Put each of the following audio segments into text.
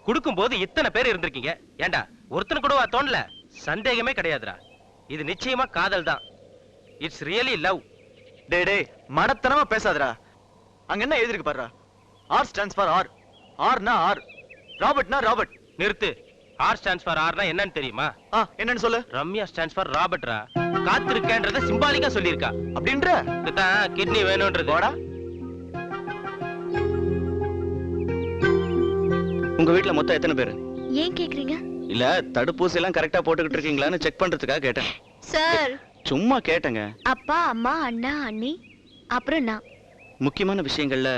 குடுக்கும் போது இத்தனை பேர் இருந்திருக்கீங்க. ஏண்டா ஒருத்தன கூடவா தோணல? சந்தேகமே கிடையாதுடா. இது நிச்சயமா காதல் தான். It's really love. டேய் டேய் மடத்தனமா பேசாதடா. அங்க என்ன எழுதிருக்கு பாருடா. R stands for R. ஆர்னா ஆர். ராபர்ட்னா ராபர்ட். நிறுத்து. ஆர் ஸ்டாண்ட்ஸ் ஃபார் ஆர்னா என்னன்னு தெரியுமா? என்னன்னு சொல்லு. ரம்யா ஸ்டாண்ட்ஸ் ஃபார் ராபர்ட்ரா. காத்திருக்கேன்றத சிம்பாலிக்கா சொல்லியிருக்கா. அப்படின்ற இதுதான் கிட்னி வேணும்ன்றது. போடா. உங்க வீட்ல மொத்தம் எத்தனை பேரு? ஏன் கேக்குறீங்க? இல்ல தடுப்பூசி எல்லாம் கரெக்டா போட்டுக்கிட்டு இருக்கீங்களான்னு செக் பண்றதுக்காக கேட்டேன். சார் சும்மா கேட்டேங்க. அப்பா அம்மா அண்ணா அண்ணி அப்புறம் நான். முக்கியமான விஷயங்கள்ல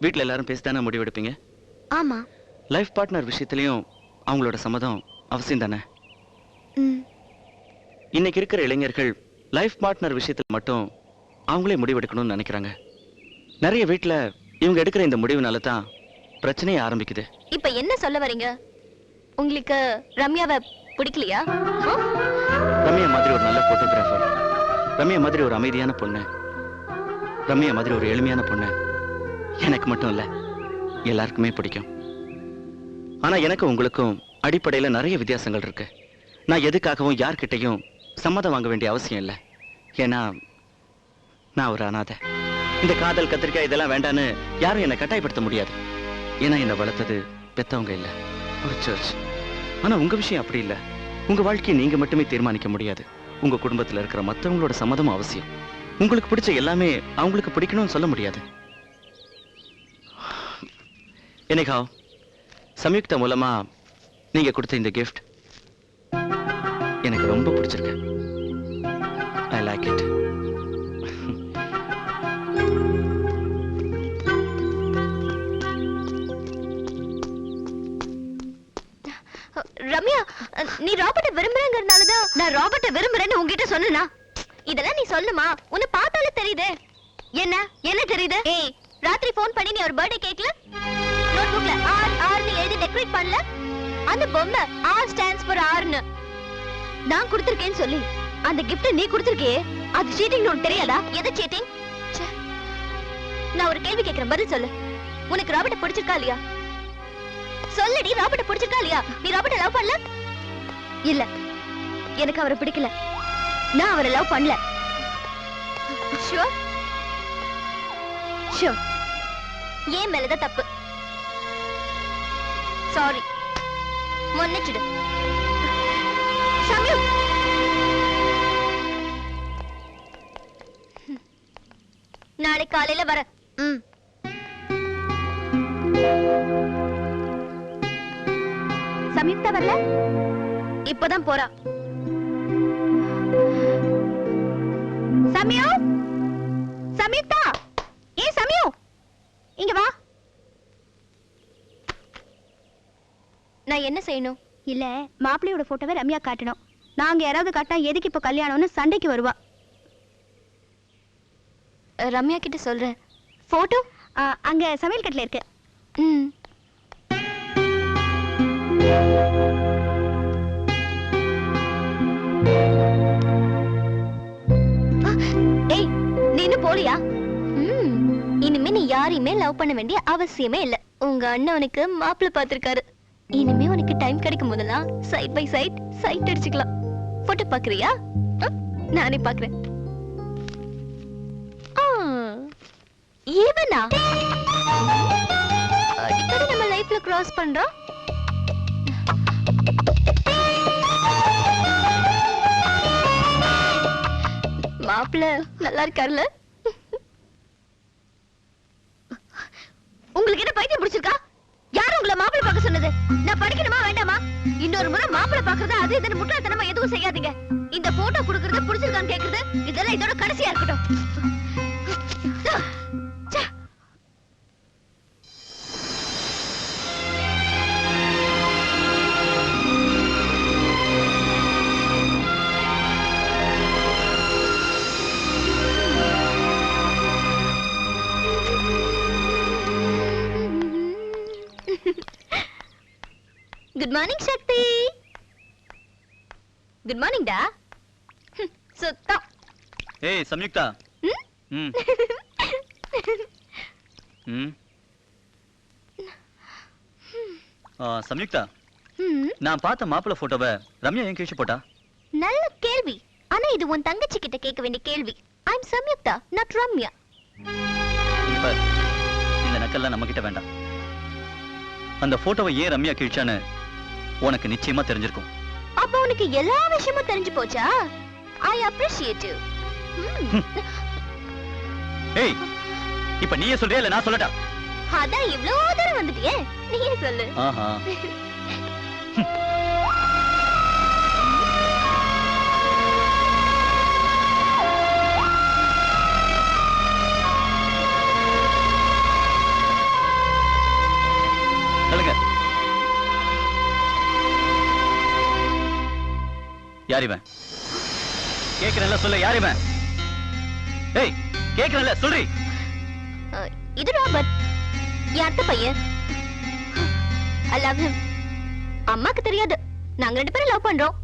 வீட்ல எல்லாரும் பேசிதானே முடிவெடுப்பீங்க? ஆமா. லைஃப் பார்ட்னர் விஷயத்திலயும் அவங்களோட சம்மதம் அவசியம் தானே? இன்னைக்கு இருக்கிற இளைஞர்கள் லைஃப் பார்ட்னர் விஷயத்துல மட்டும் அவங்களே முடிவெடுக்கணும்னு நினைக்கிறாங்க. நிறைய வீட்ல இவங்க எடுக்கிற இந்த முடிவுனால தான் பிரச்சனையே ஆரம்பிக்குது. இப்ப என்ன சொல்ல வரீங்க? உங்களுக்கு ரம்யாவை பிடிக்கலையா? ரம்யா மாதிரி ஒரு நல்ல போட்டோகிராஃபர், ரம்யா மாதிரி ஒரு அமைதியான பொண்ணு, ரம்யா மாதிரி ஒரு எளிமையான பொண்ணு எனக்கு மட்டும் இல்ல எல்லாருக்குமே பிடிக்கும். ஆனா எனக்கு உங்களுக்கும் அடிப்படையில நிறைய வித்தியாசங்கள் இருக்கு. நான் எதுக்காகவும் யார்கிட்டையும் சம்மதம் வாங்க வேண்டிய அவசியம் இல்லை. ஏன்னா நான் ஒரு அனாதை. இந்த காதல் கத்திரிக்காய் இதெல்லாம் வேண்டான்னு யாரும் என்னை கட்டாயப்படுத்த முடியாது. ஏன்னா என்னை வளர்த்தது பெத்தவங்க இல்ல, ஒரு சர்ச். ஆனா உங்க விஷயம் அப்படி இல்ல. உங்க வாழ்க்கையை நீங்க மட்டுமே தீர்மானிக்க முடியாது. உங்க குடும்பத்துல இருக்கிற மத்தவங்களோட சம்மதம் அவசியம். உங்களுக்கு பிடிச்ச எல்லாமே அவங்களுக்கு பிடிக்கணும்னு சொல்ல முடியாது. என்னைக்கா சம்யுக்தா மூலமா நீங்க கொடுத்த இந்த கிஃப்ட் எனக்கு ரொம்ப பிடிச்சிருக்கு. I like it. ரம்யா, நீ ராபர்ட்ட விரும்புறேங்கிறதுனாலதான் நான் ராபர்ட்ட விரும்புறேன்னு உங்ககிட்ட சொன்னா. இதெல்லாம் நீ சொல்லுமா? உன்னை பார்த்தாலே தெரியுது. என்ன என்ன தெரியுது? ஏய், ராத்திரி போன் பண்ணி நீ ஒரு பர்த்டே கேக்ல நோட்புக்ல ஆர் ஆர்னு எழுதி டெக்கரேட் பண்ணல? அந்த பொம்மை ஆர் ஸ்டாண்ட்ஸ் ஃபார் ஆர்னு நான் கொடுத்திருக்கேன்னு சொல்லி அந்த கிஃப்ட் நீ கொடுத்திருக்கே, அது சீட்டிங் உனக்கு தெரியாதா? எது சீட்டிங்? நான் ஒரு கேள்வி கேட்கிறேன், பதில் சொல்லு. உனக்கு ராபர்ட்ட பிடிச்சிருக்கா இல்லையா? சொல்லடி, ராபர்ட்ட பிடிச்சிருக்கா இல்லையா? நீ ராபர்ட்ட லவ் பண்ணல? இல்ல, எனக்கு அவரை பிடிக்கல. நான் அவரை லவ் பண்ணல. ஷூர்? ஷூர். ஏன் மேலதான் தப்பு. சாரி, மன்னிச்சிடு. சமயம் நாளை காலையில வர. சம்யுக்தா வரல? இப்பதான் போறா. சமயு, சம்யுக்தா, ஏன் சமயு இங்க வா. நான் என்ன செய்யணும்? இல்ல, மாப்பிள்ளையோட போட்டோவை ரம்யா காட்டணும். நாங்க யாராவது காட்டினா எதுக்கு இப்ப கல்யாணம்னு சண்டைக்கு வருவா. ரம்யா கிட்ட சொல்றேன். போட்டோ அங்க சமையல் கட்டுல இருக்கு. ஏய், நீ இன்னும் போலியா? இனிமே நீ யாரையுமே லவ் பண்ண வேண்டிய அவசியமே இல்ல. உங்க அண்ணனுக்கு மாப்பிள்ளை பார்த்திருக்காரு. இனிமே உனக்கு டைம் கிடைக்கும் போதெல்லாம் சைட் பை சைட் சைட் அடிச்சுக்கலாம். போட்டோ பாக்குறியா? நானே பாக்குறேன். ஈவனா அடிக்கடி நம்ம லைஃப்ல கிராஸ் பண்றோம். மாப்பிள்ள நல்லா இருக்காருல்ல? உங்களுக்கு என்ன பைத்தியம் பிடிச்சிருக்கா? யாரும் உங்களை மாப்பிள்ளை பார்க்க சொன்னது? நான் படிக்கணுமா வேண்டாமா? இன்னொரு முறை மாப்பிள்ளை பார்க்கறது அது இதுன்னு முட்டாள்தனமா எதுவும் செய்யாதீங்க. இந்த போட்டோ கொடுக்கறது பிடிச்சிருக்கான்னு கேக்குறது இதெல்லாம் இதோட கடைசியா இருக்கட்டும். Good morning, Shakti. Good morning, da. Sutta. Hey, Samyukta. Samyuktha, ம், நான் பார்த்த மாப்பிள்ளை போட்டோவை ரம்யா ஏன் கிழிச்சு போட்டா? நல்ல கேள்வி. ஆனா இது உன் தங்கச்சி கிட்ட கேட்க வேண்டிய கேள்வி. I'm Samyuktha, not Ramya. இப்ப இந்த நக்கல்லாம் நம்ம கிட்ட வேண்டாம். அந்த போட்டோவை ஏன் ரம்யா கிழிச்சான்னு உனக்கு நிச்சயமா தெரிஞ்சிருக்கும். அப்ப உனக்கு எல்லா விஷயமும் தெரிஞ்சு போச்சா? I appreciate you. ஏய், இப்ப நீயே சொல்றியா இல்ல நான் சொல்லட்டா? அதான் இவ்வளவு தூரம் வந்துட்டியே, நீயே சொல்லு. ஆஹா. சொல்லுங்க, யார் இவன்? கேக்குறேன்ல, சொல்ல யார் இவன்? ஏய், கேக்குறேன்ல, சொல்றி. இது ராபர்ட், என் அத்தை பையன். I love him. அம்மாக்கு தெரியாது, நாங்க 2 பேரும் லவ் பண்றோம்.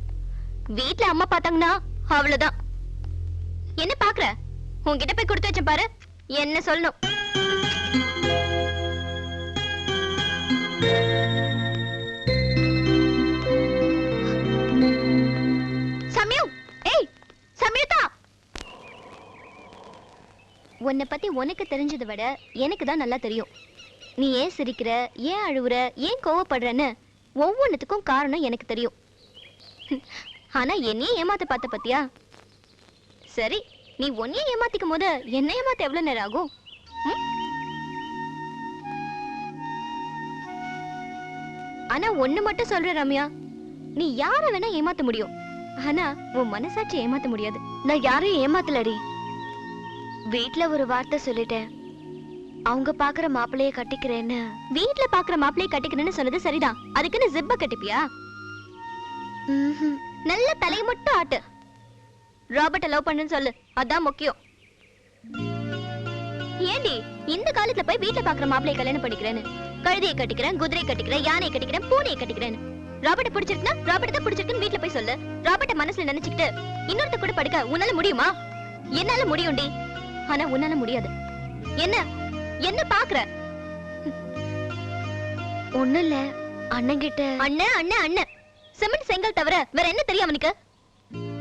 வீட்ல அம்மா பார்த்தாங்கன்னா அவ்வளவுதான். என்ன பாக்குற? உன்கிட்ட போய் கொடுத்து வச்சேன் பாரு, என்ன சொல்லணும்? சம்யு, ஏய் சம்யுதா, உன்னை பத்தி உனக்கு தெரிஞ்சதை விட எனக்கு தான் நல்லா தெரியும். நீ ஏன் சிரிக்கிற, ஏன் அழுவுற, ஏன் கோவப்படுறன்னு ஒவ்வொன்றுத்துக்கும் காரணம் எனக்கு தெரியும். ஆனா என்னையே ஏமாத்த பார்த்த பத்தியா? சரி, நீ உன்னையே ஏமாத்திக்கும் போது என்ன ஏமாத்த எவ்வளவு நேரம் ஆகும்? ம்? ஆனா ஒண்ணு மட்டும் சொல்ற ரம்யா, நீ யார வேணா ஏமாத்த முடியும், ஆனா உன் மனசாட்சி ஏமாத்த முடியாது. நான் யாரையும் ஏமாத்தலடி. வீட்ல ஒரு வார்த்தை சொல்லிட்டேன், அவங்க பாக்குற மாப்பிள்ளைய கட்டிக்கிறேன்னு. வீட்ல பாக்குற மாப்பிள்ளைய கட்டிக்கிறேன்னு சொன்னது சரிதான், அதுக்குன்னு ஜிப்ப கட்டிப்பியா? நல்ல தலையை மட்டும் ஆட்டு. ராபர்ட்ட லவ் பண்ணுன்னு சொல்லு, அதான் முக்கியம். ஏண்டி இந்த காலத்துல போய் வீட்ல பாக்குற மாப்பிள்ளைய கல்யாணம் பண்ணிக்கிறேன்னு, கழுதையை கட்டிக்கிறேன், குதிரையை கட்டிக்கிறேன், யானையை கட்டிக்கிறேன், பூனையை கட்டிக்கிறேன்னு. ராபர்ட்ட பிடிச்சிருக்குன்னா ராபர்ட்ட தான் பிடிச்சிருக்குன்னு வீட்ல போய் சொல்லு. ராபர்ட்ட மனசுல நினைச்சுக்கிட்டு இன்னொருத்த கூட படுக்க உன்னால முடியுமா? என்னால முடியும்டி, ஆனா உன்னால முடியாது. என்ன என்ன பாக்குற? ஒண்ணு இல்ல, அண்ணன் கிட்ட. அண்ணன் அண்ணன் அண்ணன், சிமெண்ட் செங்கல் தவிர வேற என்ன தெரியும் அவனுக்கு?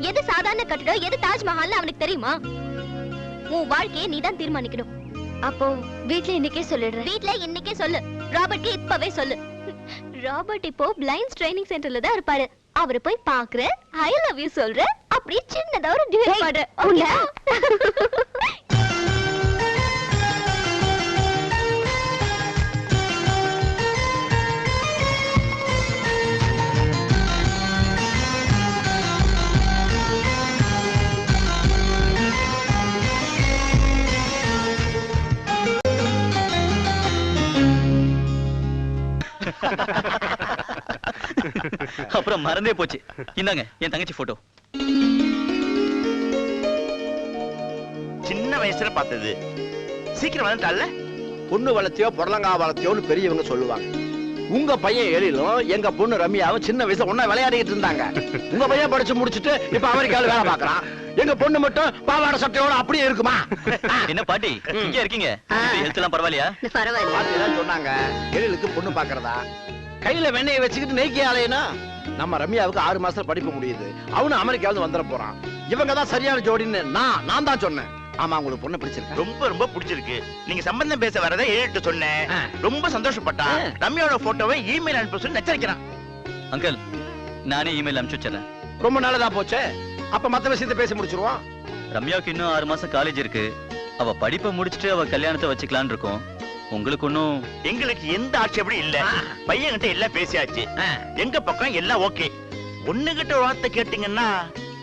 எது சாதாரண கட்டடம், எது தாஜ்மஹால்னு அவனுக்கு தெரியுமா? உன் வாழ்க்கையை நீதான் தீர்மானிக்கணும். அப்போ வீட்ல இன்னைக்கே சொல்லிடுறேன். வீட்ல இன்னைக்கே சொல்லு, ராபர்ட்க்கு இப்பவே சொல்லு. ராபர்ட் இப்போ பிளைண்ட்ஸ் ட்ரைனிங் சென்டர்ல தான் இருப்பாரு. அவரை போய் பாக்குற, ஐ லவ் யூ சொல்ற, அப்படியே சின்னதா ஒரு டியூட் பாடுற. அப்புறம் மறந்தே போச்சு. இந்தாங்க என் தங்கச்சி போட்டோ. சின்ன வயசுல பார்த்தது, சீக்கிரம் வந்துட்டால. பொண்ணு வளர்த்தியோ பொருளங்கா வளர்த்தியோன்னு பெரியவங்க சொல்லுவாங்க. உங்க பையன் எழிலும் எங்க பொண்ணு ரம்யாவும் சின்ன வயசுல ஒன்னா விளையாடிட்டு இருந்தாங்க. உங்க பையன் படிச்சு முடிச்சுட்டு இப்ப அமெரிக்கால வேலை பாக்குறான். எங்க பொண்ணு மட்டும் பாவாடை சட்டையோட அப்படியே இருக்குமா? என்ன பாட்டி இங்க இருக்கீங்க? ஹெல்த் எல்லாம் பரவாயில்லையா? பரவாயில்ல சொன்னாங்க. எழிலுக்கு பொண்ணு பாக்குறதா, கையில வெண்ணெயை வச்சுக்கிட்டு நெய்க்கி ஆலையனா. நம்ம ரம்யாவுக்கு 6 மாசத்துல படிப்பு முடியுது, அவனும் அமெரிக்காவது வந்துட போறான். இவங்க தான் சரியான ஜோடின்னு நான் தான் சொன்னேன். ஆமா, உங்களுக்கு பொண்ணு பிடிச்சிருக்கு? ரொம்ப ரொம்ப பிடிச்சிருக்கு. நீங்க சம்பந்தம் பேச வரதை எழுதிட்டு சொன்னேன். ரொம்ப சந்தோஷப்பட்டா. ரம்யாவோட போட்டோவை இமெயில் அனுப்ப சொல்லி நச்சரிக்கிறான். அங்கிள், நானே இமெயில் அனுப்பிச்சு வச்சிடறேன். ரொம்ப நல்லதா போச்சே. அப்ப மத்த விஷயத்தை பேசி முடிச்சிருவோம். ரம்யாவுக்கு இன்னும் 6 மாசம் காலேஜ் இருக்கு. அவ படிப்பை முடிச்சிட்டு அவ கல்யாணத்தை வச்சுக்கலான்னு இருக்கோம். உங்களுக்கு ஒன்னும்? எங்களுக்கு எந்த ஆட்சேபமும் இல்ல. பையன் கிட்ட எல்லாம் பேசியாச்சு. எங்க பக்கம் எல்லாம் ஓகே. ஒண்ணுகிட்ட ஒரு வார்த்தை கேட்டீங்கன்னா?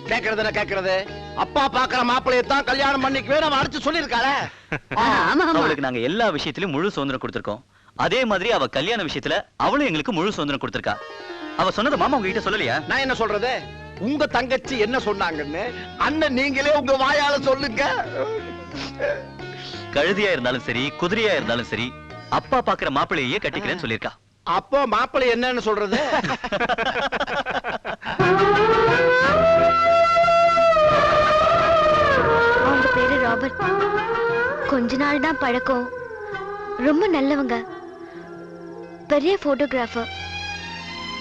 கேக்குறது அப்பா பாக்குற மாப்பிள்ளையத்தான் கல்யாணம் பண்ணிக்குவே நம்ம அடிச்சு சொல்லிருக்காளே. அவளுக்கு நாங்க எல்லா விஷயத்திலும் முழு சுதந்திரம் கொடுத்திருக்கோம். அதே மாதிரி அவ கல்யாண விஷயத்துல அவளும் எங்களுக்கு முழு சுதந்திரம் கொடுத்திருக்கா. அவ சொன்னது மாமா உங்ககிட்ட சொல்லலையா? நான் என்ன சொல்றது? உங்க தங்கச்சி என்ன சொன்னாங்கன்னு அண்ணன் நீங்களே உங்க வாயால சொல்லுங்க. கழுதியா இருந்தாலும் சரி, குதிரையா இருந்தாலும் சரி, அப்பா பாக்குற மாப்பிள்ளையே கட்டிக்கிறேன்னு சொல்லிருக்கா. அப்போ மாப்பிள்ளை என்னன்னு சொல்றது? அவங்க பேரு ராபர்ட். கொஞ்ச நாள் தான் பழக்கம். ரொம்ப நல்லவங்க, பெரிய போட்டோகிராஃபர்.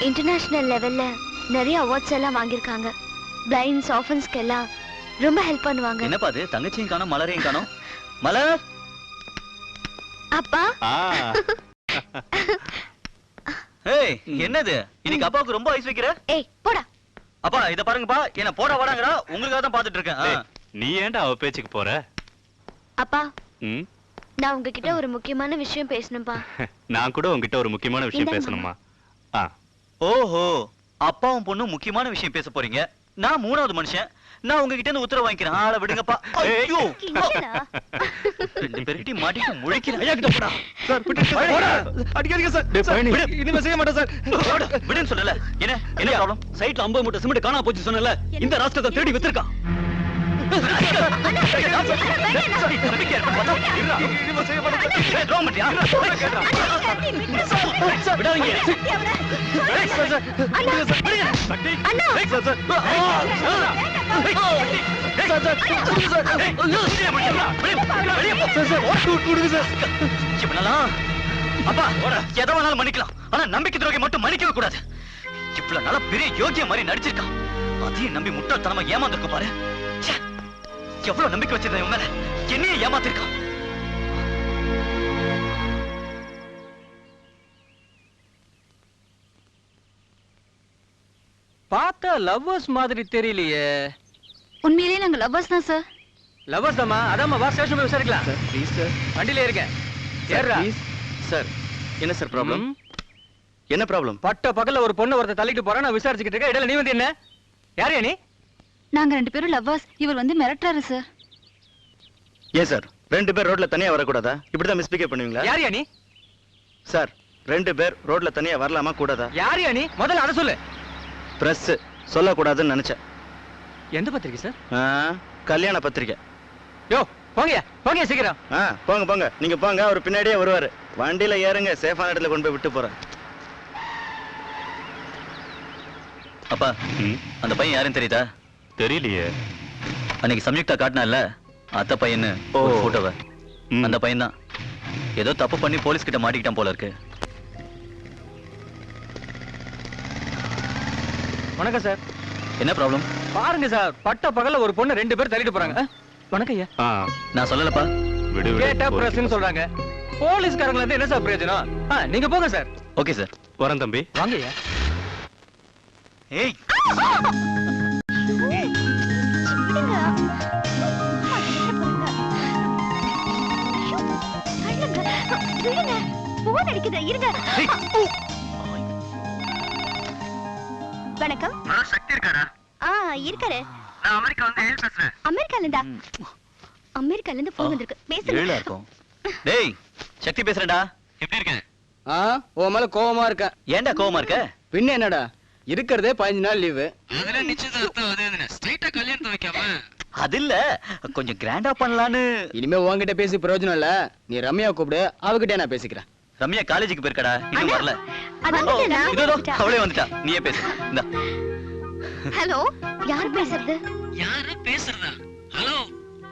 இன்டர்நேஷனல் லெவல்ல நிறைய அவார்ட்ஸ் எல்லாம் வாங்கியிருக்காங்க. பிளைண்ட்ஸ் ஆஃபன்ஸ்க்கு எல்லாம் ரொம்ப ஹெல்ப் பண்ணுவாங்க. என்னப்பா அது, தங்கச்சியும் காணோம் மலரையும் காணோம். மலர் அப்பா ஏய் என்னது இன்னைக்கு அப்பாவுக்கு ரொம்ப ஐஸ் வைக்கிற? ஏய் போடா. அப்பா இத பாருங்கப்பா, என்ன போட வாடாங்கறா, உங்களுக்காக தான் பாத்துட்டு இருக்கேன். நீ ஏன்டா அவ பேச்சுக்கு போற? அப்பா ம்? நான் உங்ககிட்ட ஒரு முக்கியமான விஷயம் பேசணும்பா. நான் கூட உன்கிட்ட ஒரு முக்கியமான விஷயம் இந்தாம்மா. பேசணுமா? ஆ ஓஹோ, அப்பாவும் பொண்ணும் முக்கியமான விஷயம் பேச போறீங்க. நான் மூணாவது மனுஷன், நான் உங்ககிட்ட இருந்து உத்தரவு வாங்கிக்கிறேன். ஆள விடுங்கப்பா. ஐயோ என்னடா? ரெண்டு பேர்கிட்ட மாட்டிட்டு முழிக்கிறேன். ஐயா கிட்ட போடா. சார் போடா. அடிக்காதீங்க சார். விடு. இனிமே செய்ய மாட்டேன் சார். போடா, விடுன்னு சொல்லல. என்ன ப்ராப்ளம்? சைட்ல 50 மூட்டை சிமெண்ட் காணா போச்சு சொன்னல. இந்த ராஷ்டிரத்தை தேடி வித்துருக்கான். அப்பா எதை வேணாலும் மன்னிக்கலாம், ஆனா நம்பிக்கை துரோகி மட்டும் மன்னிக்கவே கூடாது. இவ்வளவு நாளா பெரிய யோகிய மாதிரி நடிச்சிருக்கான், அதையும் நம்பி முட்டாள்தனமா ஏமாந்துருக்க பாரு. ச்சே, எவ்வளவு நம்பிக்கை வச்சிருந்தேன் இவன் மேல, என்னையே ஏமாத்திருக்கான். பார்த்தா லவ்வர்ஸ் மாதிரி தெரியலையே. உண்மையிலேயே நாங்க லவ்வர்ஸ் தான் சார். லவ்வர்ஸ் தாமா? அதாம்மா வா, ஸ்டேஷன் போய் விசாரிக்கலாம். Sir please sir. வண்டியில இருக்கேன். ஏறா. சார் என்ன சார் ப்ராப்ளம்? என்ன ப்ராப்ளம்? பட்ட பகல்ல ஒரு பொண்ணு ஒருத்த தள்ளிட்டு போறா, நான் விசாரிச்சுக்கிட்டு இருக்கேன். இடையில நீ வந்து என்ன? யாரையா நீ? நாங்க ரெண்டு பேரும் லவ்வர்ஸ். இவர் வந்து மிரட்டுறாரு சார். ஏன் சார் ரெண்டு பேர் ரோட்ல தனியா வரக்கூடாதா? இப்படிதான் மிஸ்பிகேவ் பண்ணுவீங்களா? யாரையா நீ? சார் ரெண்டு பேர் ரோட்ல தனியா வரலாமா கூடாதா? யாரையா நீ? முதல்ல அதை சொல்லு. பிரஸ் சொல்லக்கூடாதுன்னு நினைச்சேன். எந்த பத்திரிக்கை சார்? கல்யாண பத்திரிக்கை. யோ போங்கயா, போங்கயா சீக்கிரம். போங்க போங்க, நீங்க போங்க, அவர் பின்னாடியே வருவாரு. வண்டியில ஏறுங்க, சேஃபான இடத்துல கொண்டு போய் விட்டு போறேன். அப்பா அந்த பையன் யாருன்னு தெரியுதா? தெரியலையே. அன்னைக்கு சம்யுக்தா காட்டினால அத்த பையன்னு ஒரு போட்டோவை, அந்த பையன் தான். ஏதோ தப்பு பண்ணி போலீஸ் கிட்ட மாட்டிக்கிட்டான் போல இருக்கு. வணக்கம் சார். என்ன ப்ராப்ளம்? பாருங்க சார், பட்ட பகல்ல ஒரு பொண்ணு ரெண்டு பேர் தள்ளிட்டு போறாங்க. வணக்கம் ஐயா. நான் சொல்லலப்பா. விடு கேட்டா பிரஸ்ன்னு சொல்றாங்க. போலீஸ்காரங்கள இருந்து என்ன சார் பிரயோஜனம்? நீங்க போங்க சார். Okay sir. வரேன் தம்பி. வாங்க ஐயா. ஏய் வணக்கம். சக்தி இருக்காரா? இருக்காரு. நான் அமெரிக்கா வந்து ஏழு பேசுறேன். அமெரிக்கால இருந்தா? அமெரிக்கால இருந்து போன் வந்திருக்கு. பேசுங்க. ஏழா இருக்கும். டேய் சக்தி பேசுறேன்டா. எப்படி இருக்க? உன் மேல கோவமா இருக்க. ஏன்டா கோவமா இருக்க? பின்ன என்னடா, இருக்கிறதே 15 நாள் லீவு. அதுல நிச்சயதார்த்தம் அது என்ன ஸ்ட்ரைட்டா கல்யாணத்தை வைக்காம அது இல்ல, கொஞ்சம் கிராண்டா பண்ணலான்னு. இனிமே உன்கிட்ட பேசி பிரயோஜனம் இல்ல. நீ ரம்யா கூப்பிடு, அவகிட்டே நான் பேசிக்கிறேன். ரம்யா காலேஜுக்கு போயிருக்கடா, இன்னும் வரல. அதான் இதோ அவளே வந்துட்டா, நீயே பேசு. இந்தா. ஹலோ, யார் பேசுறது? யாரு பேசுறதா? ஹலோ,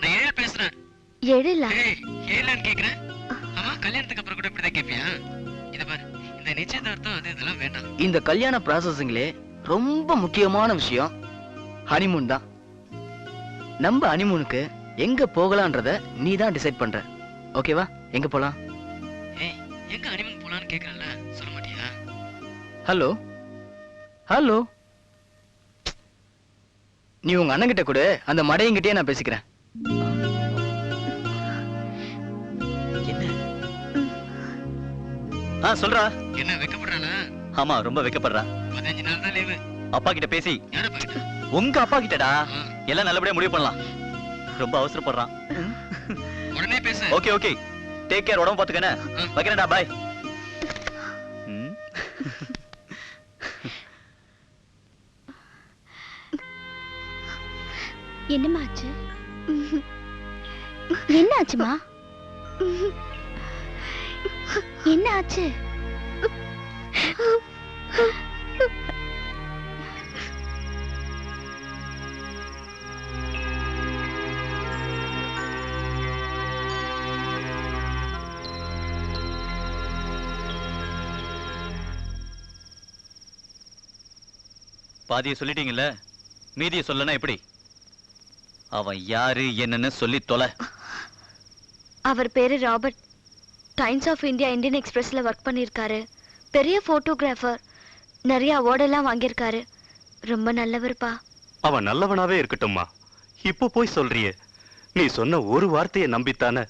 நான் ஏழு பேசுறேன். எழிலா? ஏழான்னு கேக்குறேன். ஆமா, கல்யாணத்துக்கு அப்புறம் கூட இப்படிதான் கேப்பியா? இத பாரு, இந்த நிச்சயதார்த்தம் அது இதெல்லாம் வேண்டாம். இந்த கல்யாண ப்ராசஸிங்லே ரொம்ப முக்கியமான விஷயம் ஹனிமூன் தான். நம்ம ஹனிமூனுக்கு எங்க போகலான்றத நீ தான் டிசைட் பண்ற. ஓகேவா? எங்க போலாம்? ஏய், எங்க ஹனிமூன் போலான்னு கேக்குறல்ல, சொல்ல மாட்டியா? ஹலோ ஹலோ, நீ உங்க அண்ணன் கிட்ட கூட அந்த மடையங்கிட்டே நான் பேசிக்கிறேன். என்ன? சொல்றா. என்ன வெக்கப்படுறாள? ஆமா, ரொம்ப வெக்கப்படுறா. 15 நாள் தான் லீவு. அப்பா கிட்ட பேசி. யார பாக்கிட்ட? உங்க அப்பா கிட்டடா. எல்லாம் நல்லபடியா முடிவு பண்ணலாம். ரொம்ப அவசரப்படுறான். உடனே பேசு. Okay okay, take care. உடம்பு பாத்துக்கனே. வைக்கிறேன்டா, பை. என்னம்மா ஆச்சு? என்ன ஆச்சுமா? என்ன ஆச்சு? பாதியை சொல்லிட்டீங்கல்ல, மீதியை சொல்லனா எப்படி? அவன் யாரு என்னன்னு சொல்லி தொலை. அவர் பேரு Robert. Times of India Indian எக்ஸ்பிரஸ்ல ஒர்க் பண்ணியிருக்காரு. பெரிய போட்டோகிராஃபர். நிறைய அவார்டெல்லாம் வாங்கியிருக்காரு. ரொம்ப நல்லவர்ப்பா. அவன் நல்லவனாவே இருக்கட்டும்மா. இப்போ போய் சொல்றியே, நீ சொன்ன ஒரு வார்த்தையை நம்பித்தானே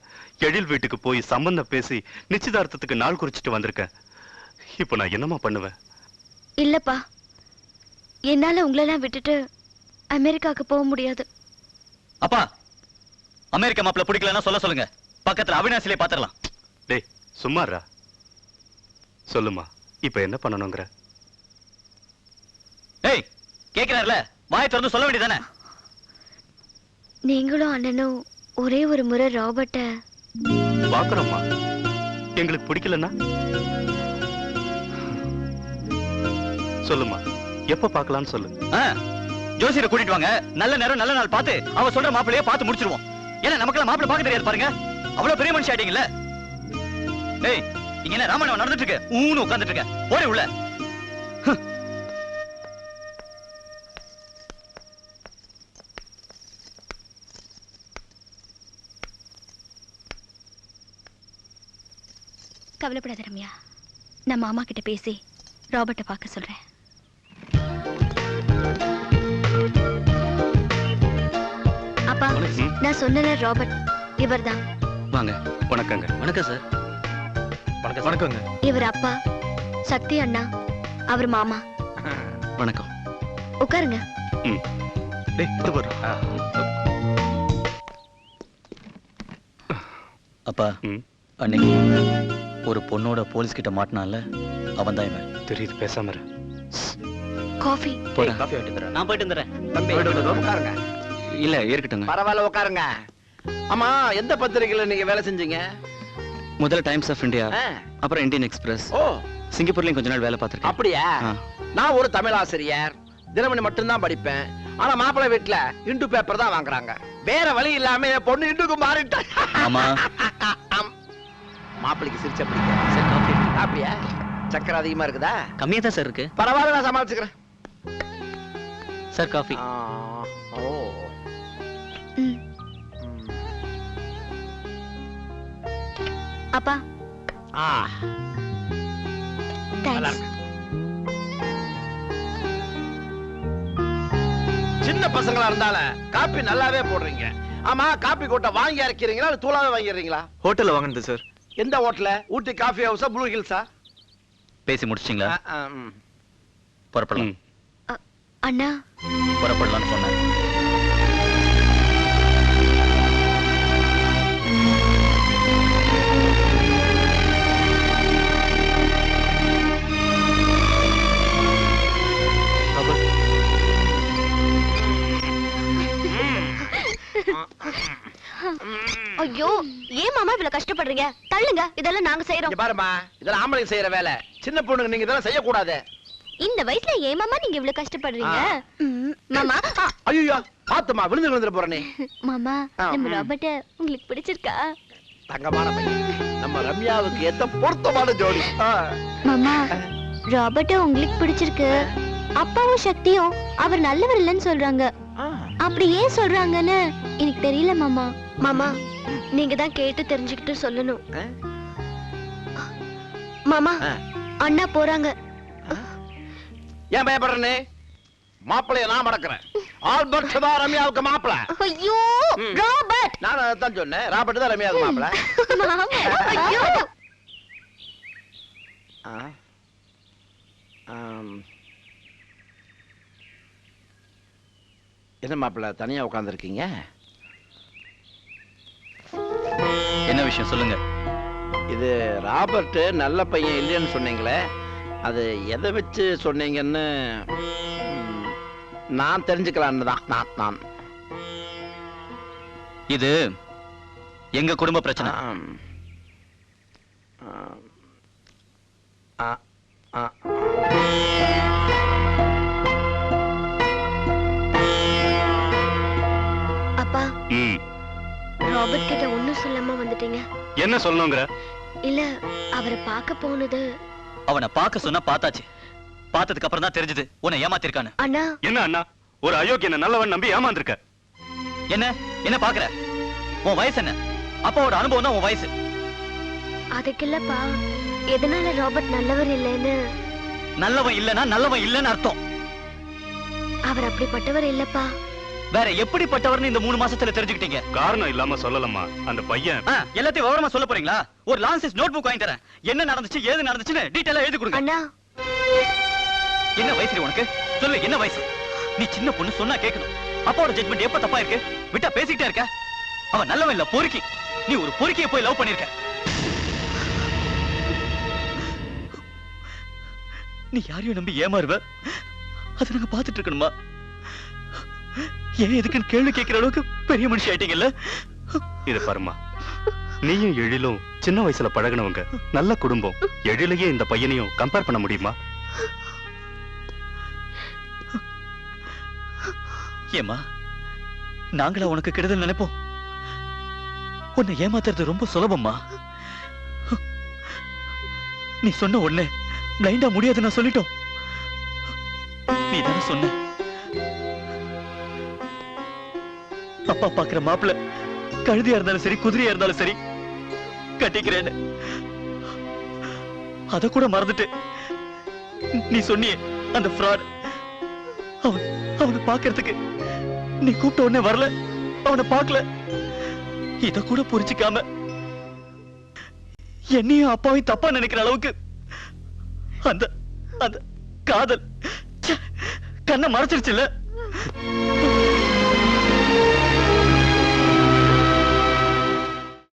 எழில் வீட்டுக்கு போய் சம்பந்தம் பேசி நிச்சயதார்த்தத்துக்கு நாள் குறிச்சிட்டு வந்திருக்கேன். இப்போ நான் என்னமா பண்ணுவேன்? இல்லப்பா, என்னால உங்களெல்லாம் விட்டுட்டு அமெரிக்காவுக்கு போக முடியாது. அப்பா, அமெரிக்கா மாப்பிள்ள பிடிக்கலன்னா சொல்ல சொல்லுங்க. பக்கத்துல அவினாசிலே பாத்துறலாம். டேய் சும்மாறா. சொல்லுமா, இப்ப என்ன பண்ணணுங்கிற? டேய், கேக்குறாருல, வாய் திறந்து சொல்ல வேண்டியதானே? நீங்களும் அண்ணனும் ஒரே ஒரு முறை ராபர்ட்ட பாக்குறோம்மா. எங்களுக்கு பிடிக்கலன்னா சொல்லுமா, எப்ப பார்க்கலாம்னு சொல்லு. ஜோசியரை கூட்டிட்டு வாங்க. நல்ல நேரம் நல்ல நாள் பார்த்து அவ சொல்ற மாப்பிள்ளைய பார்த்து முடிச்சிருவோம். ஏன்னா நமக்கெல்லாம் மாப்பிள்ளை பார்க்க தெரியாது பாருங்க. அவ்வளவு பெரிய மனுஷன் ஆயிட்டீங்கல்ல. டேய், இங்க என்ன ராமாயணம் நடந்துட்டு இருக்கு? ஊன்னு உட்கார்ந்துட்டு இருக்க. போறே உள்ள. கவலைப்படாத ரம்யா, நான் மாமா கிட்ட பேசி ராபர்ட்டை பார்க்க சொல்றேன். அப்பா, நான் சொன்னல ராபர்ட் இவர்தான். வாங்க. வணக்கங்க. வணக்கம் சார். வணக்கங்க. இவர் அப்பா, சக்தி அண்ணா, அவர் மாமா. வணக்கம். உட்காருங்க. அப்பா, அன்னைக்கு ஒரு பொண்ணோட போலீஸ் கிட்ட மாட்டினால, அவன் தான் இவன். தெரியுது, பேசாம இரு. காஃபி. போடா. காஃபி வாங்கிட்டு நான் போயிட்டு வந்துடுறேன். தம்பி உட்காருங்க. இல்ல, இருக்கட்டுங்க. பரவாயில்ல, உட்காருங்க. ஆமா, எந்த பத்திரிகையில நீங்க வேலை செஞ்சீங்க? முதல்ல டைம்ஸ் ஆஃப் இந்தியா, அப்புறம் இந்தியன் எக்ஸ்பிரஸ். ஓ, சிங்கப்பூர்லயும் கொஞ்ச நாள் வேலை பார்த்திருக்கேன். அப்படியா? நான் ஒரு தமிழ் ஆசிரியர். தினமணி மட்டும்தான் படிப்பேன். ஆனா மாப்பிள்ளை வீட்டுல இந்து பேப்பர் தான் வாங்குறாங்க. வேற வழி இல்லாம என் பொண்ணு இந்துக்கு மாறிட்டா. ஆமா. மாப்பிள்ளைக்கு சிரிச்ச பிடிக்கும். அப்படியா? சக்கரை அதிகமா இருக்குதா? கம்மியா தான் சார் இருக்கு. பரவாயில்ல, நான் சமாளிச்சுக்கிறேன். Sir coffee. ஓ. அப்பா, தேங்க்ஸ். சின்ன பசங்களா இருந்தால காப்பி நல்லாவே போடுறீங்க. ஆமா, காப்பி கொட்டை வாங்கி இறக்கிறீங்களா இல்ல தூளாவே வாங்கிடுறீங்களா? ஹோட்டல்ல வாங்கினது சார். எந்த ஹோட்டல்ல? ஊட்டி காஃபி ஹவுஸா, ப்ளூ ஹில்ஸா? பேசி முடிச்சிட்டீங்களா? புறப்படலாம். அண்ணா, புறப்படலாம்னு சொன்னேன். ஐயோ, ஏன் மாமா இவ்வளவு கஷ்டப்படுறீங்க? தள்ளுங்க, இதெல்லாம் நாங்க செய்யறோம். பாருமா, இதெல்லாம் ஆம்பளை செய்யற வேலை. சின்ன பொண்ணுங்க நீங்க இதெல்லாம் செய்யக்கூடாது. இந்த வயசுல ஏன் மாமா நீங்க இவ்வளவு கஷ்டப்படுறீங்க? மாமா, ஐயோ, பாத்துமா, விழுந்து போறனே. மாமா, நம்ம ராபர்ட்ட உங்களுக்கு பிடிச்சிருக்கா? தங்கமான பையன். நம்ம ரம்யாவுக்கு ஏத்த பொருத்தமான ஜோடி. மாமா, ராபர்ட்ட உங்களுக்கு பிடிச்சிருக்கு. அப்பாவும் சக்தியும் அவர் நல்லவர் இல்லைன்னு சொல்றாங்க. அப்படி ஏன் சொல்றாங்கன்னு எனக்கு தெரியல மாமா. மாமா, நீங்க தான் கேட்டு தெரிஞ்சுக்கிட்டு சொல்லணும். மாமா, அண்ணா போறாங்க. ஏன் பயப்படுறனே? மாப்பிளைய நான் மடக்கிறேன். ஆல்பர்ட் தான் ரம்யாவுக்கு மாப்பிளை. ஐயோ, ராபர்ட். நான் அதான் சொன்னேன், ராபர்ட் தான் ரம்யாவுக்கு மாப்பிளை. ஐயோ. என்ன மாப்பிளை தனியா உட்கார்ந்துருக்கீங்க? என்ன விஷயம் சொல்லுங்க. இது ராபர்ட் நல்ல பையன் இல்லைன்னு சொன்னீங்களே, அது எதை வச்சு சொன்னீங்கன்னு நான் தெரிஞ்சுக்கலான்னு தான். நான் இது எங்க குடும்ப பிரச்சனை. அப்பா, ராபர்ட் கிட்ட ஒண்ணும் சொல்லாம வந்துட்டீங்க. என்ன சொல்லணுங்கிற? இல்ல, அவரை பார்க்க போனது. அவனை பார்க்க சொன்னா பார்த்தாச்சு. பார்த்ததுக்கு அப்புறம் தான் தெரிஞ்சது உன்னை ஏமாத்திருக்கானு. அண்ணா என்ன அண்ணா, ஒரு அயோக்கியனை நல்லவன் நம்பி ஏமாந்திருக்க. என்ன என்ன பாக்குற? உன் வயசு என்ன? அப்பாவோட அனுபவம் தான் உன் வயசு. அதுக்கு இல்லப்பா, எதனால ராபர்ட் நல்லவர் இல்லைன்னு. நல்லவன் இல்லனா நல்லவன் இல்லன்னு அர்த்தம். அவர் அப்படிப்பட்டவர் இல்லப்பா. வேற எப்படிப்பட்டவர்னு இந்த 3 மாசத்துல தெரிஞ்சுக்கிட்டீங்க? காரணம் இல்லாம சொல்லலம்மா. அந்த பையன் எல்லாத்தையும் விவரமா சொல்ல போறீங்களா? ஒரு லாங் சைஸ் நோட் புக் வாங்கி தரேன். என்ன நடந்துச்சு ஏது நடந்துச்சுன்னு டீடைலா எழுதி கொடுங்க. அண்ணா என்ன வயசு உனக்கு? சொல்லு, என்ன வயசு? நீ சின்ன பொண்ணு, சொன்னா கேட்கணும். அப்பாவோட ஜட்மெண்ட் எப்ப தப்பா இருக்கு? விட்டா பேசிக்கிட்டே இருக்க. அவன் நல்லவன் இல்ல, பொறுக்கி. நீ ஒரு பொறுக்கிய போய் லவ் பண்ணிருக்க. நீ யாரையும் நம்பி ஏமாறுவ, அதை நாங்க பாத்துட்டு இருக்கணுமா? ஏன் எதுக்குன்னு கேள்வி கேட்கிற அளவுக்கு பெரிய மனுஷி ஆயிட்டீங்கல்ல? இது பாருமா, நீயும் எழிலும் சின்ன வயசுல பழகினவங்க, நல்ல குடும்பம். எழிலையே இந்த பையனையும் கம்பேர் பண்ண முடியுமா? ஏமா, நாங்களா உனக்கு கெடுதல் நினைப்போம்? உன்னை ஏமாத்துறது ரொம்ப சுலபம்மா. நீ சொன்ன உடனே பிளைண்டா முடியாது நான் சொல்லிட்டோம். நீ தானே சொன்ன, அப்பா பாக்குற மாப்பிள்ள கழுதியா இருந்தாலும் சரி குதிரையா இருந்தாலும் சரி கட்டிக்கிறேன்னு. அத கூட மறந்துட்டு நீ சொன்னியே அந்த ஃப்ராட், அவனை பாக்குறதுக்கு நீ கூப்பிட்ட உடனே வரல, அவனை பார்க்கல. இத கூட புரிஞ்சுக்காம என்னையும் அப்பாவையும் தப்பா நினைக்கிற அளவுக்கு அந்த அந்த காதல் கண்ணை மறைச்சிருச்சுல்ல?